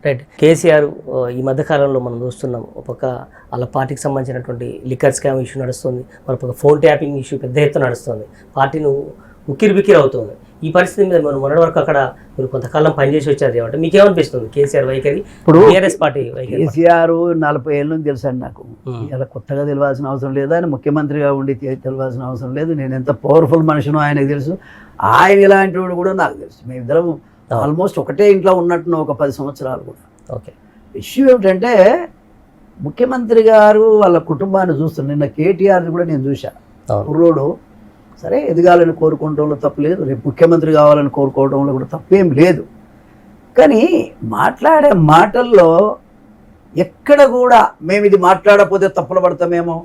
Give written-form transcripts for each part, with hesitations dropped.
Right. KCR ఈ మధ్యకాలంలో మనం చూస్తున్నాం, ఒక పక్క వాళ్ళ పార్టీకి సంబంధించినటువంటి లిక్కర్ స్కామ్ ఇష్యూ నడుస్తుంది, మరొక ఫోన్ ట్యాపింగ్ ఇష్యూ పెద్ద ఎత్తున నడుస్తుంది, పార్టీని ఉక్కిరి బిక్కిరి అవుతుంది. ఈ పరిస్థితి మీద మనం మొన్నటి వరకు అక్కడ మీరు కొంతకాలం పనిచేసి వచ్చారు కాబట్టి మీకు ఏమనిపిస్తుంది కేసీఆర్ వైఖరి, ఇప్పుడు టీఆర్ఎస్ పార్టీ వైఖరి? కేసీఆర్ 40 ఏళ్ళ నుంచి తెలుసండి నాకు. ఇలా కొత్తగా తెలియాల్సిన అవసరం లేదు, ఆయన ముఖ్యమంత్రిగా ఉండి తెలియాల్సిన అవసరం లేదు. నేను ఎంత పవర్ఫుల్ మనిషినో ఆయనకు తెలుసు, ఆయన ఇలాంటి వాడు కూడా నాకు తెలుసు. మేమిద్దరం ఆల్మోస్ట్ ఒకటే ఇంట్లో ఉన్నట్టున్న ఒక 10 సంవత్సరాలు కూడా. ఓకే. ఇష్యూ ఏమిటంటే ముఖ్యమంత్రి గారు వాళ్ళ కుటుంబాన్ని చూస్తున్నారు. నిన్న కేటీఆర్ని కూడా నేను చూశాను. కుర్రోడు సరే ఎదగాలని కోరుకోవడంలో తప్పు లేదు, రేపు ముఖ్యమంత్రి కావాలని కోరుకోవడంలో కూడా తప్పేం లేదు. కానీ మాట్లాడే మాటల్లో ఎక్కడ కూడా మేము ఇది మాట్లాడకపోతే తప్పులు పడతామేమో,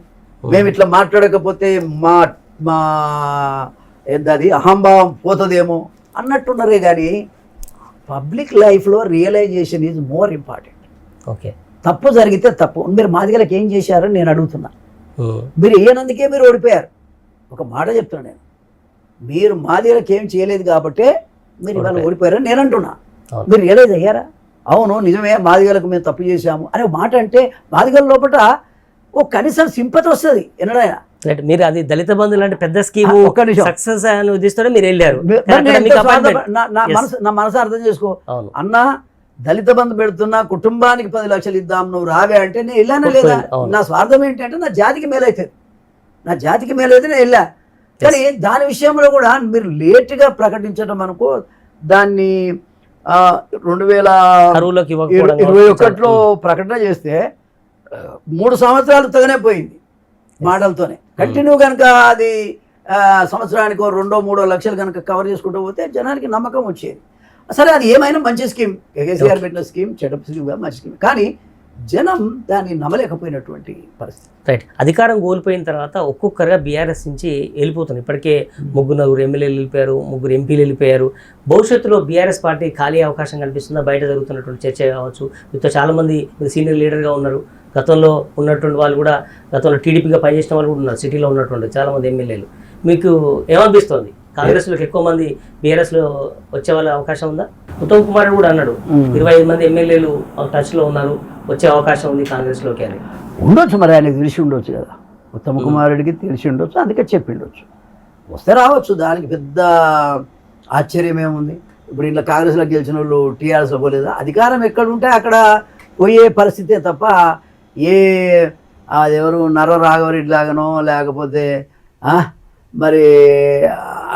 మేము ఇట్లా మాట్లాడకపోతే మా మా ఏంటది అహంభావం పోతుందేమో అన్నట్టున్నారే. కానీ పబ్లిక్ లైఫ్లో realization is more important. Okay. తప్పు జరిగితే తప్పు. మీరు మాదిగలకు ఏం చేశారని నేను అడుగుతున్నా. మీరు వేయనందుకే మీరు ఓడిపోయారు. ఒక మాట చెప్తున్నా నేను, మీరు మాదిగలకు ఏం చేయలేదు కాబట్టే మీరు ఇవాళ ఓడిపోయారని నేను అంటున్నా. మీరు రియలైజ్ అయ్యారా? అవును నిజమే, మాదిగలకు మేము తప్పు చేశాము అనే మాట అంటే మాదిగల లోపల ఓ కనీసం సింపతి వస్తుంది ఎన్నడైనా. మీరు అది దళిత బంధు లాంటి పెద్ద స్కీమ్ సక్సెస్ అని ఉద్దేశిస్తూనే మీరు వెళ్ళారు. నా మనసు అర్థం చేసుకో అన్నా, దళిత బంధు పెడుతున్నా, కుటుంబానికి 10 లక్షలు ఇద్దాం, నువ్వు రావే అంటే నేను వెళ్ళానా లేదా? నా స్వార్థం ఏంటంటే నా జాతికి మేలవుతుంది, నా జాతికి మేలైతే నేను వెళ్ళా. కానీ దాని విషయంలో కూడా మీరు లేటుగా ప్రకటించడం అనుకో, దాన్ని 2021లో ప్రకటన చేస్తే 3 సంవత్సరాలు తగనే పోయింది మాటలతోనే. కంటిన్యూ కనుక అది సంవత్సరానికో 2-3 లక్షలు కనుక కవర్ చేసుకుంటూ పోతే జనానికి నమ్మకం వచ్చేది. సరే అది ఏమైనా మంచి స్కీమ్, కేసీఆర్ పెట్టిన స్కీమ్ చెడ్డ స్కీమ్, మంచి స్కీమ్, కానీ జనం దాన్ని నమ్మలేకపోయినటువంటి పరిస్థితి. రైట్. అధికారం కోల్పోయిన తర్వాత ఒక్కొక్కరుగా బీఆర్ఎస్ నుంచి వెళ్ళిపోతుంది. ఇప్పటికే 3 ఎమ్మెల్యేలు వెళ్ళిపోయారు, 3 ఎంపీలు వెళ్ళిపోయారు. భవిష్యత్తులో బీఆర్ఎస్ పార్టీ ఖాళీ అవకాశం కనిపిస్తుందా? బయట జరుగుతున్నటువంటి చర్చ కావచ్చు, మీతో చాలామంది సీనియర్ లీడర్గా ఉన్నారు, గతంలో ఉన్నటువంటి వాళ్ళు కూడా గతంలో టీడీపీగా పనిచేసిన వాళ్ళు కూడా ఉన్నారు, సిటీలో ఉన్నటువంటి చాలామంది ఎమ్మెల్యేలు. మీకు ఏమనిపిస్తుంది? కాంగ్రెస్లోకి ఎక్కువ మంది బీఆర్ఎస్లో వచ్చే వాళ్ళ అవకాశం ఉందా? ఉత్తమ్ కుమార్ కూడా అన్నాడు 25 మంది ఎమ్మెల్యేలు టచ్లో ఉన్నారు, వచ్చే అవకాశం ఉంది కాంగ్రెస్లోకి అని. ఉండొచ్చు, మరి ఆయనకు తెలిసి ఉండొచ్చు కదా, ఉత్తమ్ కుమారుడికి తెలిసి ఉండొచ్చు, అందుకే చెప్పిండొచ్చు. వస్తే రావచ్చు, దానికి పెద్ద ఆశ్చర్యం ఏముంది. ఇప్పుడు ఇట్లా కాంగ్రెస్లో గెలిచిన వాళ్ళు టీఆర్ఎస్లో పోలేదా? అధికారం ఎక్కడ ఉంటే అక్కడ పోయే పరిస్థితే తప్ప అదెవరు నర రాఘవరెడ్డి లాగానో లేకపోతే మరి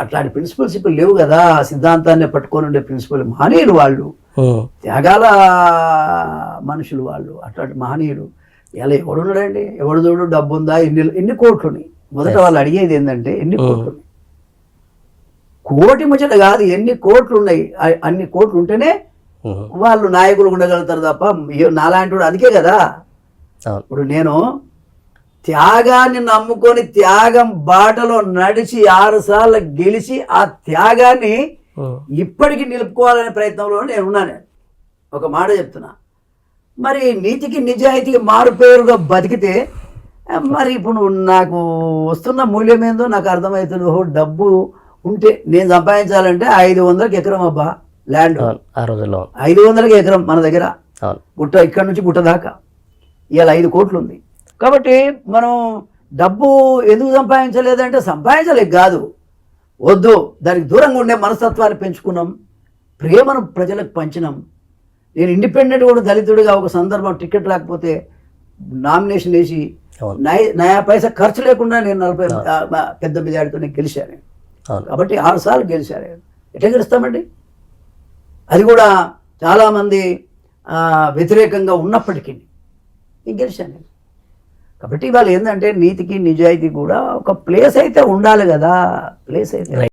అట్లాంటి ప్రిన్సిపల్స్ ఇప్పుడు లేవు కదా. సిద్ధాంతాన్ని పట్టుకొని ఉండే ప్రిన్సిపల్ మహనీయులు వాళ్ళు, త్యాగాల మనుషులు వాళ్ళు, అట్లాంటి మహనీయులు. ఇలా ఎవడున్నాడండి? ఎవడు చూడు డబ్బు ఉందా, ఎన్ని కోట్లుని. మొదట వాళ్ళు అడిగేది ఏంటంటే ఎన్ని కోట్లున్నాయి, కోటి ముచ్చట కాదు, ఎన్ని కోట్లు ఉన్నాయి. అన్ని కోట్లు ఉంటేనే వాళ్ళు నాయకులు ఉండగలుగుతారు తప్ప నాలాంటి వాడు అందుకే కదా. ఇప్పుడు నేను త్యాగాన్ని నమ్ముకొని త్యాగం బాటలో నడిచి 6 సార్లు గెలిచి ఆ త్యాగాన్ని ఇప్పటికీ నిలుపుకోవాలనే ప్రయత్నంలో నేను ఉన్నాను. ఒక మాట చెప్తున్నా, మరి నీతికి నిజాయితీకి మారుపేరుగా బతికితే మరి ఇప్పుడు నాకు వస్తున్న మూల్యం ఏందో నాకు అర్థమవుతుంది. ఓహో, డబ్బు ఉంటే నేను సంపాదించాలంటే 500కి ఎకరం అబ్బా ల్యాండ్, ఆ రోజుల్లో 500కి ఎకరం మన దగ్గర, గుట్ట ఇక్కడ నుంచి గుట్ట దాకా. ఇవాళ 5 కోట్లు ఉంది కాబట్టి మనం డబ్బు ఎందుకు సంపాదించలేదంటే సంపాదించలేక కాదు, వద్దు, దానికి దూరంగా ఉండే మనస్తత్వాన్ని పెంచుకున్నాం, ప్రేమను ప్రజలకు పంచినాం. నేను ఇండిపెండెంట్ కూడా దళితుడిగా ఒక సందర్భం టికెట్ రాకపోతే నామినేషన్ వేసి నయా పైసా ఖర్చు లేకుండా నేను 40 పెద్ద మెజారిటీతో నేను గెలిచాను. కాబట్టి 6 సార్లు గెలిచాను. ఎట్లా గెలుస్తామండి? అది కూడా చాలామంది వ్యతిరేకంగా ఉన్నప్పటికీ నేను గెలిచాను. కాబట్టి ఇవాళ ఏంటంటే నీతికి నిజాయితీ కూడా ఒక ప్లేస్ అయితే ఉండాలి కదా, ప్లేస్ అయితే